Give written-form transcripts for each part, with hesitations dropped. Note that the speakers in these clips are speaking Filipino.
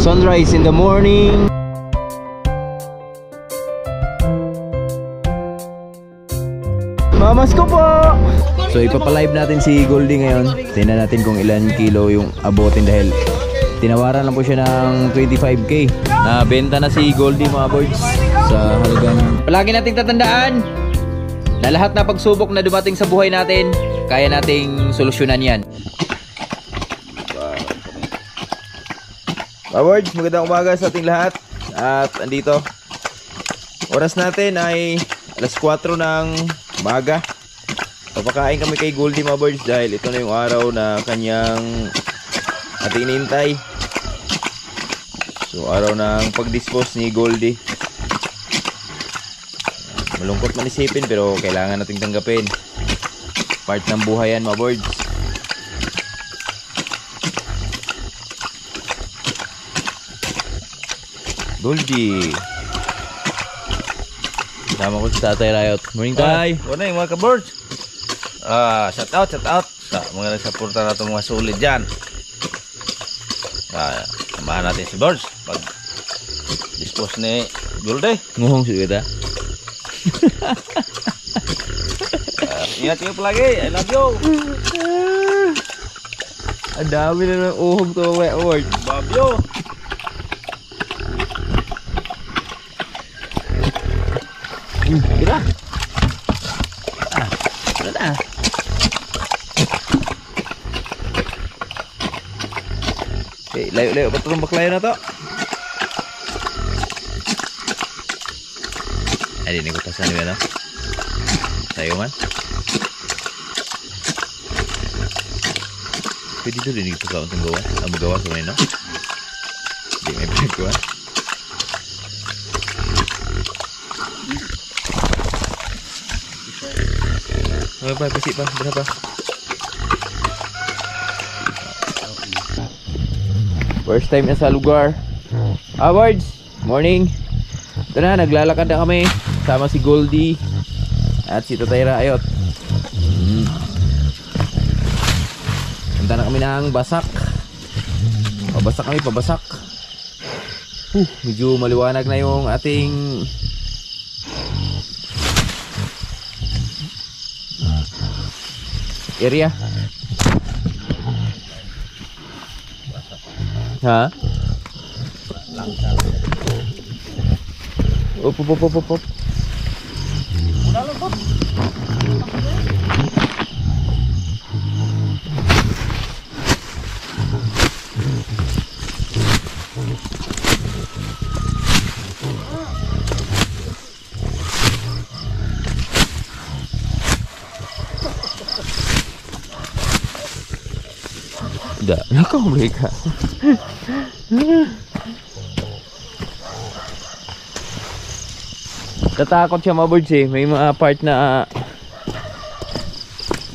Sunrise in the morning. Mamas ko po! So ipapalive natin si Goldie ngayon. Tingnan natin kung ilan kilo yung abutin dahil tinawaran lang po siya ng 25k. Nabenta na si Goldie mga boys sa halagang... Palagi nating tatandaan na lahat na pagsubok na dumating sa buhay natin, kaya nating solusyonan yan. Mga boys, magandang umaga sa ating lahat. At andito, oras natin ay alas 4 ng umaga. Papakain kami kay Goldie mga birds dahil ito na yung araw na kanyang ating inintay. So araw ng pag-dispose ni Goldie. Malungkot man isipin pero kailangan nating tanggapin. Part ng buhay yan mga birds. Goldie, sama ko si Tatay Riot. Morning Tay. Morning mga ka-birds. Shout out sa mga nagsaporta na itong mga sulit dyan. Samahan natin si Birds pag dispose ni Goldie. Nguhong si kita. Ingat kayo palagi. I love you. Ang dami na ng uhog to mga award. Babyo. Kira. Wala na. Okay, layo-layo pa itong baklayo na to. Ay, di ko tasan nyo na. Sayo man. Pwede ito din ito sa untong gawa. Ang magawa sa mga no? Hindi may pinagawa. Ano pa? Pisi pa? Berapa? First time na sa lugar. Awards! Morning! Ito na, naglalakad na kami. Sama si Goldie at si Tatay Riot. Punta na kami ng Basak. Pabasak kami, pabasak. Medyo maliwanag na yung ating area. Ha? Op. Udah, nakaw mereka. Tatakot siya mga birds eh. May mga part na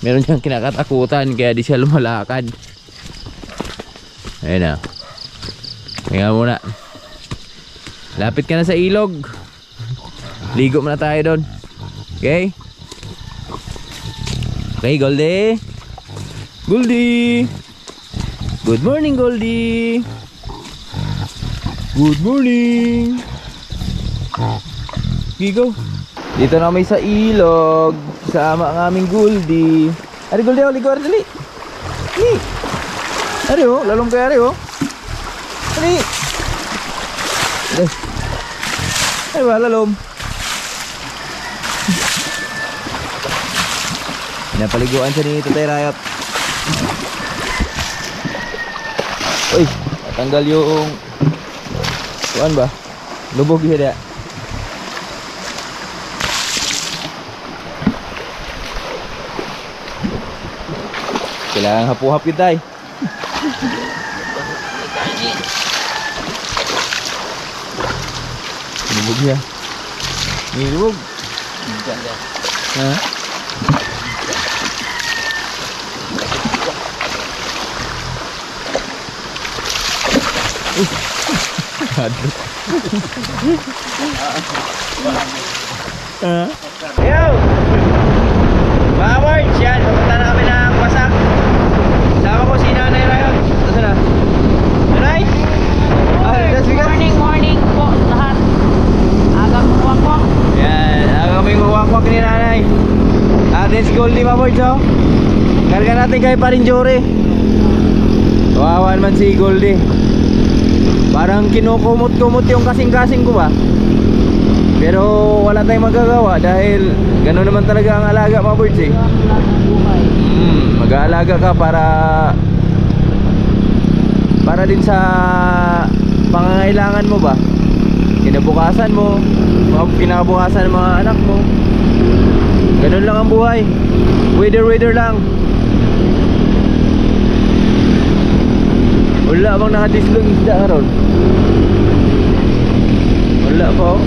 meron siyang kinakatakutan kaya di siya lumalakad. Ayun na. Kaya muna. Lapit ka na sa ilog. Ligo muna tayo doon. Okay? Okay, Goldie. Goldie. Good morning, Goldie. Good morning. Gigo. Dito na kami sa ilog. Sama ang aming Goldie. Ari Goldie, ligo ari dali. Ni. Ari oh, lalong kay ari oh. Ari. Ay, wala lalom. Napaliguan siya ni Tatay Riot. Uy, tanggal yung kuan ba? Lubog siya dia. Kailangan hapu-hap yun tayo. Lubog siya. May lubog. Ha? Yo! Mga words, yan. Pupunta na kami ng Basak. Sama ko si Nanay Riot. Ito na. Nanay? Ay, natin kay Parinjore. Kawawa naman si Goldie. Parang kinukumot-kumot yung kasing-kasing ko ba. Pero wala tayong magagawa dahil gano'n naman talaga ang alaga mga birds eh. Mag-aalaga ka para din sa pangangailangan mo ba, kinabukasan mo, kinabukasan ng mga anak mo. Ganun lang ang buhay. Weather lang. Wala bang nakadislong isda karon? Wala po.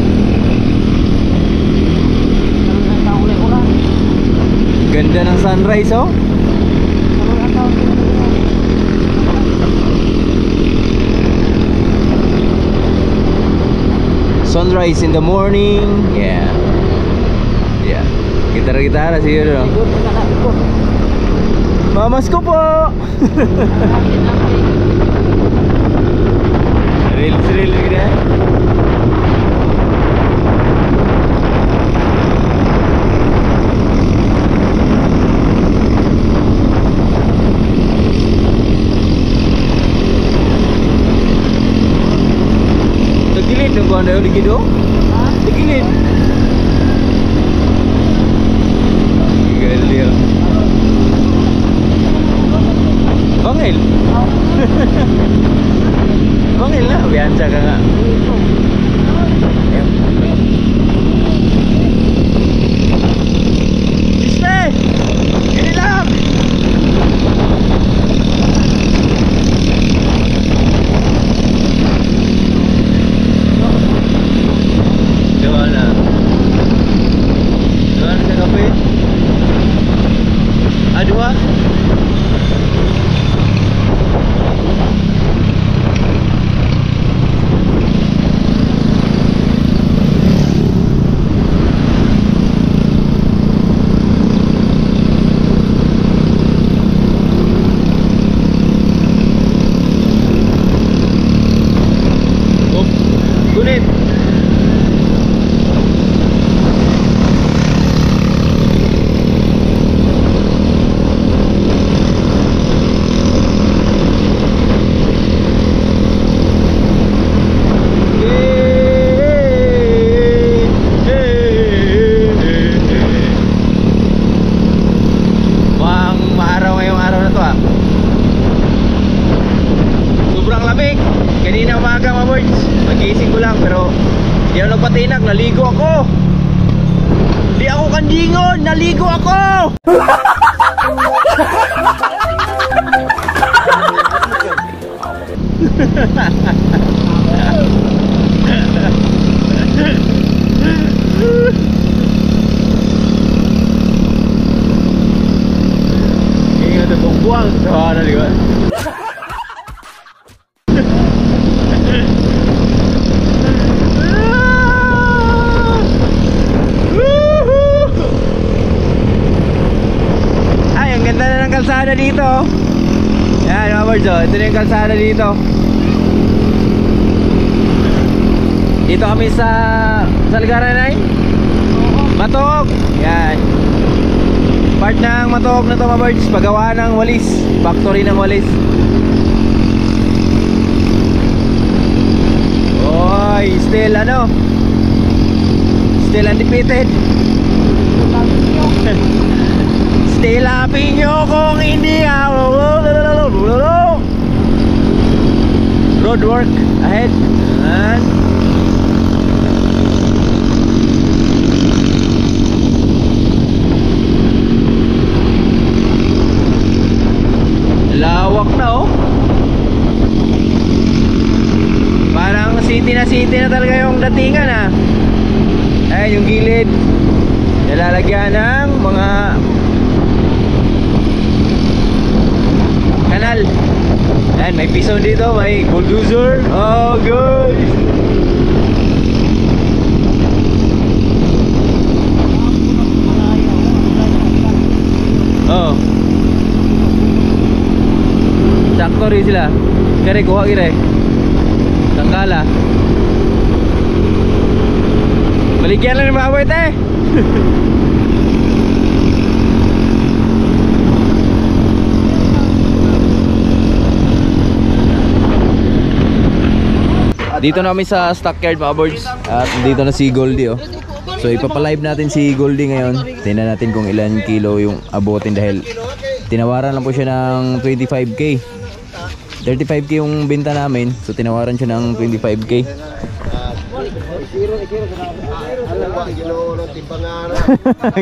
Ganda ng sunrise oh. Sunrise in the morning. Yeah. Gitara-gitara siguro. Mamas ko po. Reels gitu. Tegilid dong kau ada di gitu. Tegilid. Gila. Bangil. Bangil lah, biasa ka nga. Iste! Ini lang! Diba na? Diba na sa kape? Aduh ah? Kunit. Sobrang lamig. Kanina umaga mga boys, magising ko lang pero di ako nagpatinag, naligo ako. Di ako kandingon, naligo ako. Ingat ito buang sa ano di ba? Kalsada dito. Yan mga birds oh. Ito na yung kalsada dito. Dito kami sa Salgaranay Matog. Yan. Part ng Matog na to mga birds. Paggawa ng walis. Factory ng walis. Oy, still ano? Still undefeated. Tilapin nyo kung hindi road work ahead. And lawak na oh. Parang city na talaga yung datingan ah. Ayun yung gilid. Nalalagyan ng mga kanal. Ayan, may piso dito, may bulldozer. Oh, good. Oh. Sakto rin sila. Kaya kuha kira eh. Tangkala. Baligyan lang ng bawit eh. Dito na kami sa stockyard mga boards. At dito na si Goldie oh. So ipapalive natin si Goldie ngayon. Tingnan natin kung ilan kilo yung abutin dahil tinawaran lang po siya ng 25k. 35k yung benta namin. So tinawaran siya ng 25k.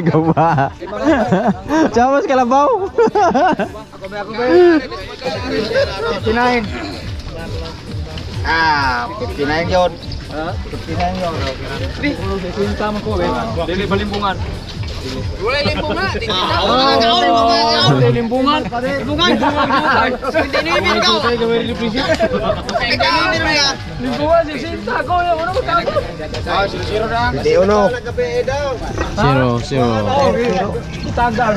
Gawa. Chawas kalabaw. 59. 59 yun. 59 yun. Tama ko, dili balimbungan. Wala limbungan. Limbungan. Limbungan. Limbungan si Sinta ko. Ano mo tago? Zero na. Hindi uno. Zero. Tagal.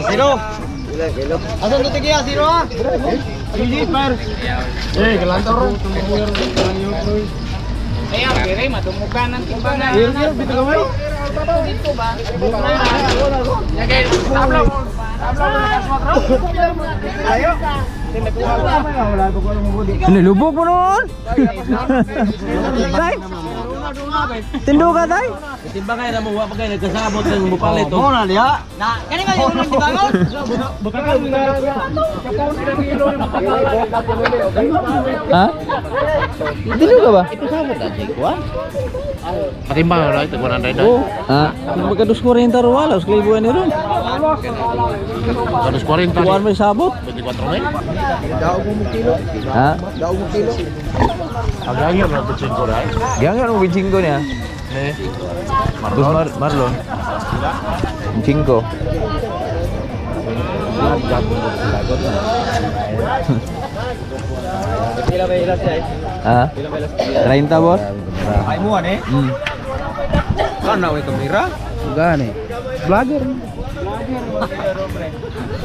Zero. Asan to tigiya? Zero ah. Hindi per. Galantor. Kaya kire matumukan ng timbangan. Zero bito gamay. Dito ba? Lagay tabla mo. Ayo. Nilubog mo noon. Tay. Tindo ka tay. Timbangay na mo wa pa kay nagkasabot ng mupalit. Mo na liha. Na kani ba yung tibangon? Ha? Tindo ka ba? Ito sabot na si Kuan. Patimbang ra ito 100 na. Ha? Magkadus 40 ro wala, us klibuan ni ron. Terus 40 Kuan may sabot. 24 mil. Ha? Daog mo kilo. Agangyo na to 5 ra. Gangan ang winchingko niya. Marlon. Winchingko. Pila ba ilas ay? Ha? 30 boss? Ay mo ani? Kana way kamera? Gani. Vlogger.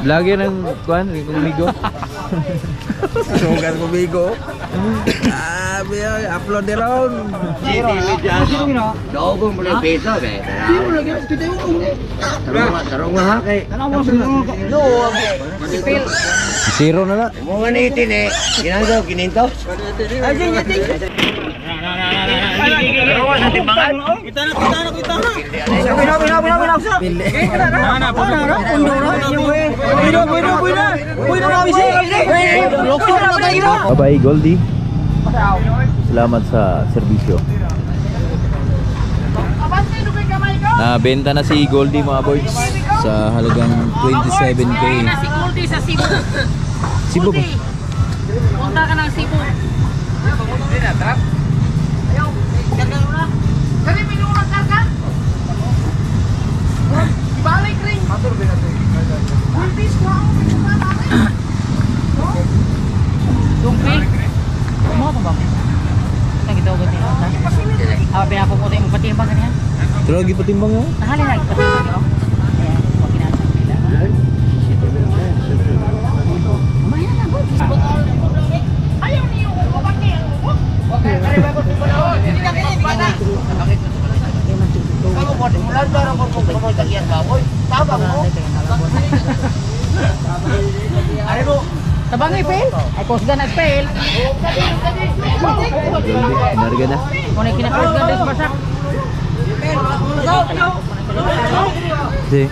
Vlogger ng kuan, kumigo. Sugar kumigo. Upload din ron. Dogo mo lang peso be. Tarong nga kay. No. Matipil. Zero na na. Mo nga ni itin eh. Ginagaw 500. Ay sige. Kita na. Bye-bye Goldie. Salamat sa serbisyo. Nabenta na si Goldie mga boys sa halagang 27k. Si Goldie sa Cebu. Cebu ba? Punta ka ng Cebu. Kani minulang karga? Balik ring. Kultis ko ang Dumpi? Mo ba ba? Lagi daw gati. Ah, pinako mo tayo patimbang kaniya. Pero lagi patimbang mo? Nahali lagi patimbang mo. Ayan, pag kinasa nila. Mamaya na go. Ayaw niyo mabaki. Kamu mau dimulai barang mau tagihan baboy. Tabang mo. Ari mo. Tabang ipil? Ay kusgan na ipil. Narga na. Kung kinakusgan din basak. Si.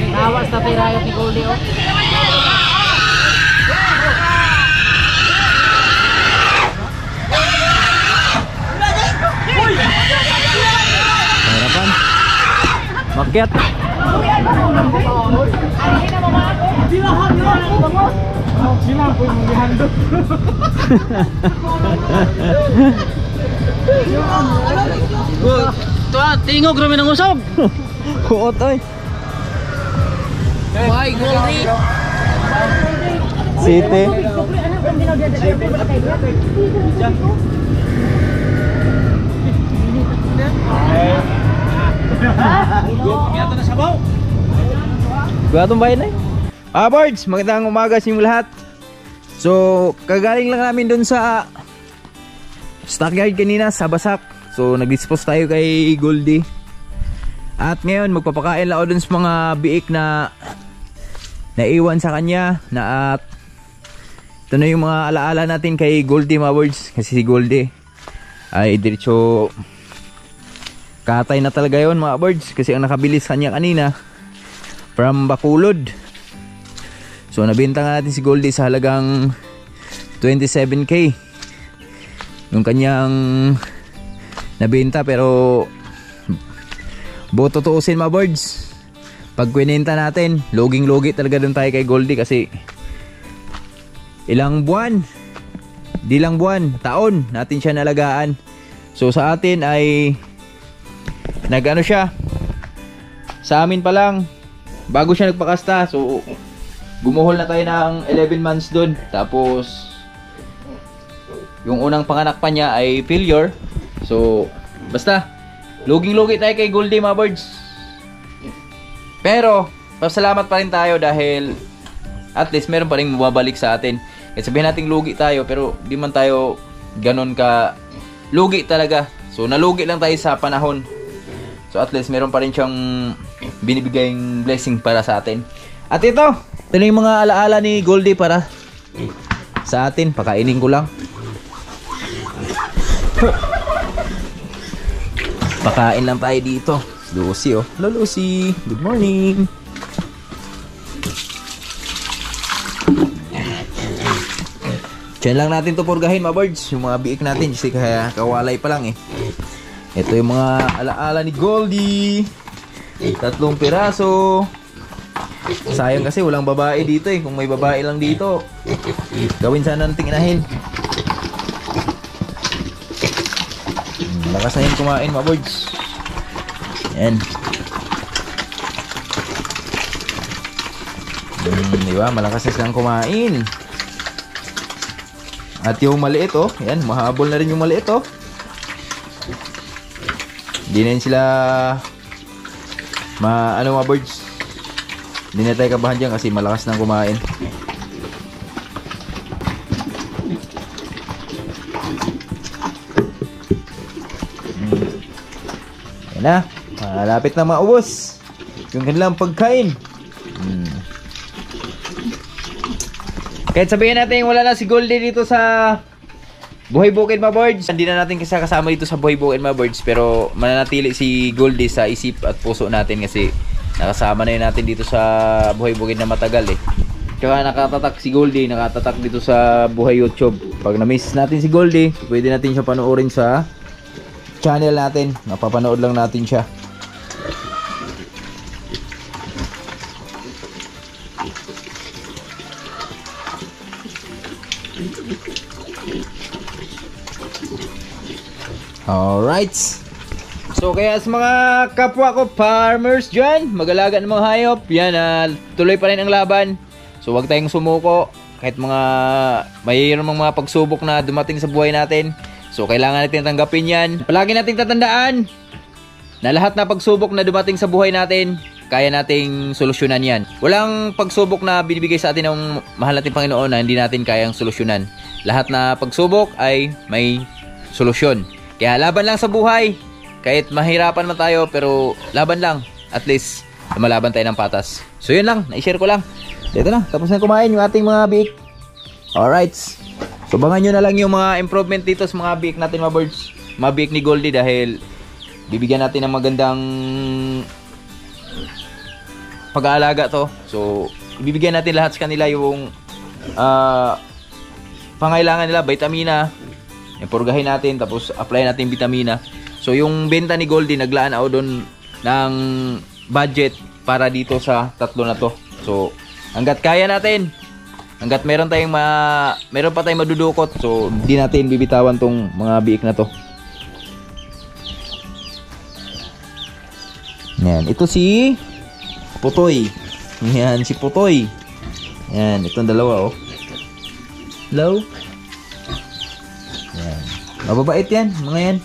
Nawas tapi rayot ni Goldie oh. Harapan. Makyat. Tingog rami ng usog. Kuot oy. Why Goldie? City. Guwatong bayan eh. Boards, magandang umaga sa inyo lahat. So, kagaling lang namin dun sa stockyard kanina sa Basak. So, nag-dispose tayo kay Goldie. At ngayon magpapakain lang ako dun sa mga biik na naiwan sa kanya na at ito na yung mga alaala natin kay Goldie mga birds. Kasi si Goldie ay diretso katay na talaga yon mga birds. Kasi ang nakabilis kanya kanina from Bacolod. So nabenta nga natin si Goldie sa halagang 27k yung kanyang nabenta. Pero tutuusin mga birds, pag kwinenta natin loging-logi talaga dun tayo kay Goldie. Kasi ilang buwan, di lang buwan, taon natin siya nalagaan. So sa atin ay nagano siya, sa amin pa lang bago siya nagpakasta. So gumuhol na tayo ng 11 months dun. Tapos yung unang panganak pa niya ay failure. So basta loging-logi tayo kay Goldie mga birds. Pero pasalamat pa rin tayo dahil at least meron pa rin mababalik sa atin. Kasi sabihin natin lugi tayo pero di man tayo ganon ka lugi talaga. So nalugi lang tayo sa panahon. So at least meron pa rin siyang binibigayng blessing para sa atin. At ito na yung mga alaala ni Goldie para sa atin. Pakainin ko lang. Pakain lang tayo dito. Lucy oh. Hello Lucy. Good morning. Diyan lang natin to purgahin mga birds. Yung mga biik natin. Kasi kaya kawalay pa lang eh. Ito yung mga alaala ni Goldie. 3 piraso. Sayang kasi walang babae dito eh. Kung may babae lang dito, gawin sana natin inahin. Lakas na yun kumain mga birds. Yan. Diba? Malakas na silang kumain. At yung maliit oh. Yan. Mahabol na rin yung maliit oh. Hindi na yun sila mga birds. Hindi na tayo kabahan dyan kasi malakas na kumain. Na, malapit na maubos yung kanilang pagkain. Kahit sabihin natin wala na si Goldie dito sa Buhay Bukid mga birds, hindi na natin kasama dito sa Buhay Bukid mga birds, pero mananatili si Goldie sa isip at puso natin kasi nakasama na yun natin dito sa Buhay Bukid na matagal eh. Kaya nakatatak si Goldie, nakatatak dito sa Buhay YouTube. Pag na-miss natin si Goldie, pwede natin siya panoorin sa channel natin. Napapanood lang natin siya. Alright. So kaya sa mga kapwa ko farmers dyan, mag-alaga ng mga hayop, yan, tuloy pa rin ang laban. So wag tayong sumuko kahit mayroong mga pagsubok na dumating sa buhay natin. So kailangan natin tanggapin yan. Palagi nating tatandaan na lahat na pagsubok na dumating sa buhay natin, kaya nating solusyonan yan. Walang pagsubok na binibigay sa atin ng mahal nating Panginoon na hindi natin kayang solusyonan. Lahat na pagsubok ay may solusyon. Kaya laban lang sa buhay. Kahit mahirapan man tayo, pero laban lang. At least lumalaban tayo ng patas. So yun lang, na-share ko lang. Dito na, tapos na kumain yung ating mga biik. Alright. So bangan nyo na lang yung mga improvement dito sa mga biik natin mga birds. Mga biik ni Goldie dahil bibigyan natin ng magandang pag-aalaga to. So ibibigyan natin lahat sa kanila yung pangailangan nila, vitamina. Ipurgahin natin, tapos apply natin vitamina. So yung benta ni Goldie, naglaan ako doon ng budget para dito sa tatlo na to. So hanggat kaya natin, hanggat meron pa tayong madudukot, so hindi natin bibitawan tong mga biik na to. Yan, ito si Putoy. Yan, si Putoy. Yan, itong dalawa oh. Hello? Yan. Mababait yan, mga yan.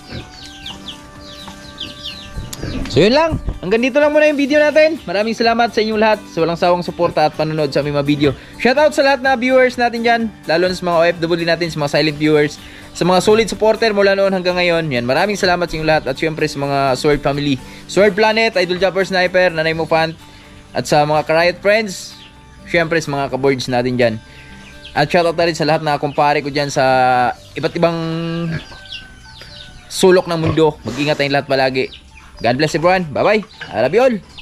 So yun lang, hanggang dito lang muna yung video natin. Maraming salamat sa inyong lahat sa walang sawang suporta at panonood sa aming mga video. Shoutout sa lahat na viewers natin dyan, lalo na sa mga OFW natin, sa mga silent viewers, sa mga solid supporter mula noon hanggang ngayon. Yan, maraming salamat sa inyong lahat at syempre sa mga Sword family. Sword Planet, Idol Jumper Sniper, Nanay Mo Fan, at sa mga ka-Riot friends, syempre sa mga ka-boards natin dyan. At shoutout na rin sa lahat na kumpare ko dyan sa iba't ibang sulok ng mundo. Mag-ingat tayong lahat palagi. God bless everyone. Bye-bye. I love you all.